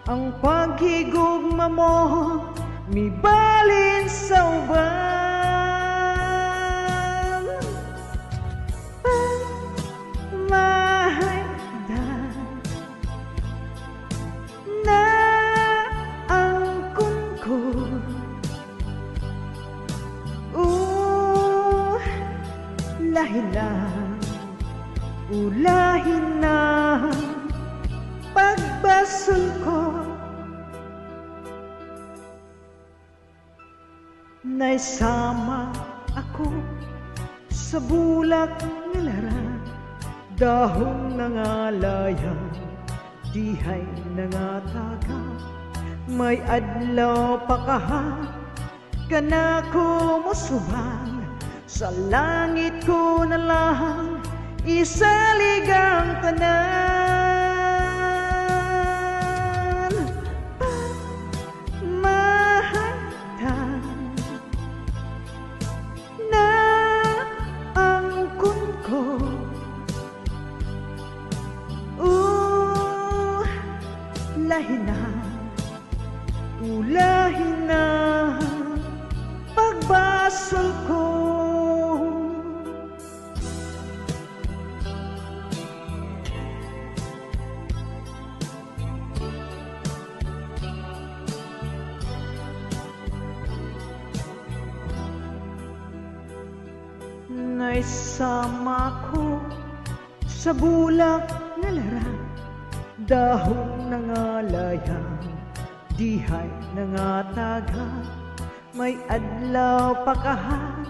ang paghigugma mo mibalin sa uban. Pagmahaydan na angkon ko, ulahin lang, ulahin na pagbasol ko. Naisama ako sa bulak nga laran, dahon nga alaya, dihay nga taga. May adlaw pa kaha, kanako mo subang, sa langit ko na lang isalig ang tanan. Pagmahaydan na angkon ko, ulahin na pagbasol ko. Naisama ko sa bulak nga laran, dahon nga alaya, dihay nga taga. May adlaw pa kaha,